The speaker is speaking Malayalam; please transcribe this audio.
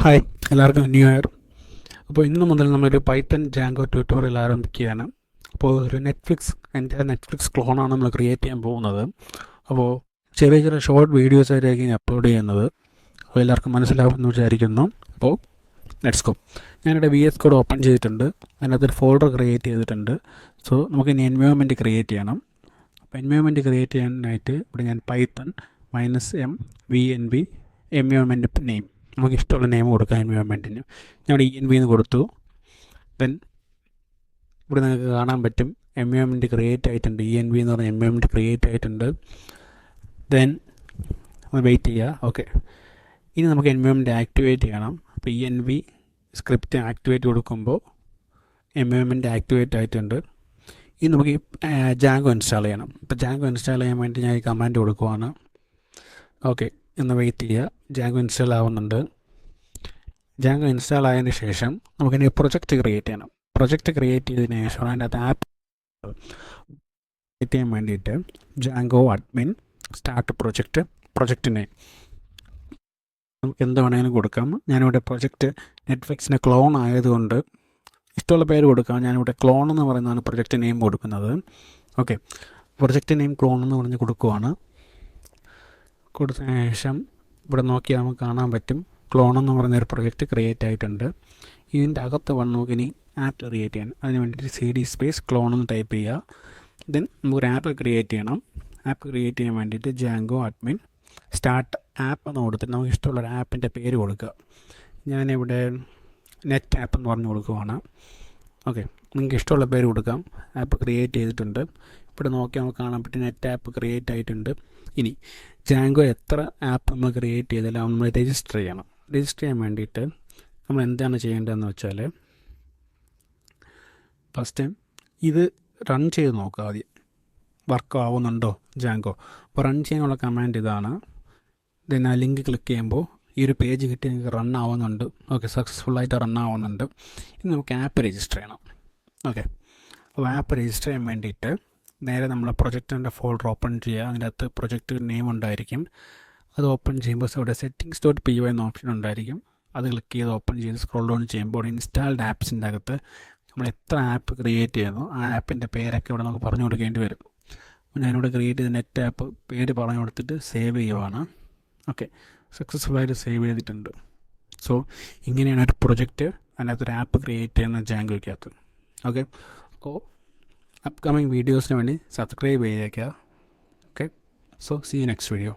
ഹായ്, എല്ലാവർക്കും ന്യൂ ഇയർ. അപ്പോൾ ഇന്ന് മുതൽ നമ്മളൊരു പൈത്തൺ ജാങ്കോ ട്യൂട്ടോറിയൽ ആരംഭിക്കുകയാണ്. അപ്പോൾ ഒരു എൻ്റെ നെറ്റ്ഫ്ലിക്സ് ക്ലോണാണ് നമ്മൾ ക്രിയേറ്റ് ചെയ്യാൻ പോകുന്നത്. അപ്പോൾ ചെറിയ ചെറിയ ഷോർട്ട് വീഡിയോസ് ആയിട്ടായിരിക്കും അപ്ലോഡ് ചെയ്യുന്നത്. അപ്പോൾ എല്ലാവർക്കും മനസ്സിലാവുമെന്ന് വിചാരിക്കുന്നു. അപ്പോൾ ലെറ്റ്സ് ഗോ. ഞാനിവിടെ VS കോഡ് ഓപ്പൺ ചെയ്തിട്ടുണ്ട്. അതിനകത്തൊരു ഫോൾഡർ ക്രിയേറ്റ് ചെയ്തിട്ടുണ്ട്. സോ നമുക്കിനി എൻവയോൺമെൻറ്റ് ക്രിയേറ്റ് ചെയ്യണം. അപ്പോൾ എൻവയോൺമെൻറ്റ് ക്രിയേറ്റ് ചെയ്യാനായിട്ട് ഇവിടെ ഞാൻ Python -m -v environment name, നമുക്ക് ഇഷ്ടമുള്ള നെയിം കൊടുക്കാം എൻവയോൺമെൻറ്റിന്. ഞാൻ ഇവിടെ ENV എന്ന് കൊടുത്തു. ദെൻ ഇവിടെ നിങ്ങൾക്ക് കാണാൻ പറ്റും എൻവയോൺമെൻറ്റ് ക്രിയേറ്റ് ആയിട്ടുണ്ട്. ENV എന്ന് പറഞ്ഞ എൻവയോൺമെൻറ്റ് ക്രിയേറ്റ് ആയിട്ടുണ്ട്. ദെൻ വെയിറ്റ് ചെയ്യുക. ഓക്കെ, ഇനി നമുക്ക് എൻവയോൺമെൻറ്റ് ആക്ടിവേറ്റ് ചെയ്യണം. അപ്പോൾ ENV സ്ക്രിപ്റ്റ് ആക്ടിവേറ്റ് കൊടുക്കുമ്പോൾ എൻവയോൺമെൻറ്റ് ആക്ടിവേറ്റ് ആയിട്ടുണ്ട്. ഇനി നമുക്ക് ജാങ്കോ ഇൻസ്റ്റാൾ ചെയ്യണം. ഇപ്പോൾ ജാങ്കോ ഇൻസ്റ്റാൾ ചെയ്യാൻ വേണ്ടി ഞാൻ ഈ കമാൻഡ് കൊടുക്കുവാണ്. ഓക്കെ, ഒന്ന് വെയിറ്റ് ചെയ്യുക. ജാങ്കോ ഇൻസ്റ്റാൾ ആവുന്നുണ്ട്. ജാങ്കോ ഇൻസ്റ്റാൾ ആയതിന് ശേഷം നമുക്കിനി പ്രൊജക്റ്റ് ക്രിയേറ്റ് ചെയ്യണം. പ്രൊജക്റ്റ് ക്രിയേറ്റ് ചെയ്തതിന് ശേഷം അതിൻ്റെ അകത്ത് ആപ്പ് ക്രിയേറ്റ് ചെയ്യാൻ വേണ്ടിയിട്ട് Django admin start project name നമുക്ക് എന്ത് വേണമെങ്കിലും കൊടുക്കാം. ഞാനിവിടെ പ്രൊജക്റ്റ് നെറ്റ്ഫ്ലിക്സിൻ്റെ ക്ലോൺ ആയതുകൊണ്ട് ഇഷ്ടമുള്ള പേര് കൊടുക്കാം. ഞാനിവിടെ ക്ലോൺ എന്ന് പറയുന്നതാണ് പ്രൊജക്റ്റ് നെയിം കൊടുക്കുന്നത്. ഓക്കെ, പ്രൊജക്റ്റ് നെയിം ക്ലോൺ എന്ന് പറഞ്ഞ് കൊടുക്കുവാണ്. കൊടുത്തതിന് ശേഷം ഇവിടെ നോക്കിയാൽ നമുക്ക് കാണാൻ പറ്റും ക്ലോൺ എന്ന് പറയുന്നൊരു പ്രൊജക്റ്റ് ക്രിയേറ്റ് ആയിട്ടുണ്ട്. ഇതിൻ്റെ അകത്ത് വന്ന് നമുക്കിനി ആപ്പ് ക്രിയേറ്റ് ചെയ്യാൻ, അതിന് വേണ്ടിയിട്ട് CD സ്പേസ് ക്ലോൺ എന്ന് ടൈപ്പ് ചെയ്യുക. ദെൻ നമുക്കൊരു ആപ്പ് ക്രിയേറ്റ് ചെയ്യണം. ആപ്പ് ക്രിയേറ്റ് ചെയ്യാൻ വേണ്ടിയിട്ട് ജാങ്കോ അഡ്മിൻ സ്റ്റാർട്ട് ആപ്പ് എന്ന് കൊടുത്തിട്ട് നമുക്ക് ഇഷ്ടമുള്ളൊരു ആപ്പിൻ്റെ പേര് കൊടുക്കുക. ഞാനിവിടെ നെറ്റ് ആപ്പ് എന്ന് പറഞ്ഞ് കൊടുക്കുവാണ്. ഓക്കെ, നിങ്ങൾക്ക് ഇഷ്ടമുള്ള പേര് കൊടുക്കാം. ആപ്പ് ക്രിയേറ്റ് ചെയ്തിട്ടുണ്ട്. ഇവിടെ നോക്കിയാൽ നമുക്ക് കാണാൻ പറ്റും നെറ്റ് ആപ്പ് ക്രിയേറ്റ് ആയിട്ടുണ്ട്. ഇനി ജാങ്കോ എത്ര ആപ്പ് നമ്മൾ ക്രിയേറ്റ് ചെയ്താലും നമ്മൾ രജിസ്റ്റർ ചെയ്യണം. രജിസ്റ്റർ ചെയ്യാൻ വേണ്ടിയിട്ട് നമ്മൾ എന്താണ് ചെയ്യേണ്ടതെന്ന് വെച്ചാൽ, ഫസ്റ്റ് ഇത് റൺ ചെയ്ത് നോക്കുക. ആദ്യം വർക്ക് ആവുന്നുണ്ടോ ജാങ്കോ. അപ്പോൾ റൺ ചെയ്യാനുള്ള കമാൻഡ് ഇതാണ്. ദെൻ ആ ലിങ്ക് ക്ലിക്ക് ചെയ്യുമ്പോൾ ഈ ഒരു പേജ് കിട്ടി നിങ്ങൾക്ക് റൺ ആവുന്നുണ്ട്. ഓക്കെ, സക്സസ്ഫുള്ളായിട്ട് റൺ ആവുന്നുണ്ട്. ഇനി നമുക്ക് ആപ്പ് രജിസ്റ്റർ ചെയ്യണം. ഓക്കെ, അപ്പോൾ ആപ്പ് രജിസ്റ്റർ ചെയ്യാൻ വേണ്ടിയിട്ട് നേരെ നമ്മൾ പ്രൊജക്റ്റിൻ്റെ ഫോൾഡർ ഓപ്പൺ ചെയ്യുക. അതിൻ്റെ അകത്ത് പ്രൊജക്റ്റ് നെയിം ഉണ്ടായിരിക്കും. അത് ഓപ്പൺ ചെയ്യുമ്പോൾ ഇവിടെ settings.py എന്ന ഓപ്ഷൻ ഉണ്ടായിരിക്കും. അത് ക്ലിക്ക് ചെയ്ത് ഓപ്പൺ ചെയ്ത് സ്ക്രോൾ ഡൗൺ ചെയ്യുമ്പോൾ ഇൻസ്റ്റാൾഡ് ആപ്സിൻ്റെ അകത്ത് നമ്മൾ എത്ര ആപ്പ് ക്രിയേറ്റ് ചെയ്യുന്നു ആ ആപ്പിൻ്റെ പേരൊക്കെ ഇവിടെ നമുക്ക് പറഞ്ഞു കൊടുക്കേണ്ടി വരും. ഞാനിവിടെ ക്രിയേറ്റ് ചെയ്ത നെറ്റ് ആപ്പ് പേര് പറഞ്ഞു കൊടുത്തിട്ട് സേവ് ചെയ്യുവാണ്. ഓക്കെ, സക്സസ്ഫുള്ളായിട്ട് സേവ് ചെയ്തിട്ടുണ്ട്. സോ ഇങ്ങനെയാണ് ഒരു പ്രൊജക്റ്റ് അതിനകത്തൊരു ആപ്പ് ക്രിയേറ്റ് ചെയ്യുന്ന ജാങ്കോയ്ക്കകത്ത്. ഓക്കെ, അപ്പോൾ അപ്കമിങ് വീഡിയോസിന് വേണ്ടി സബ്സ്ക്രൈബ് ചെയ്തേക്കുക. Okay, so see you next video.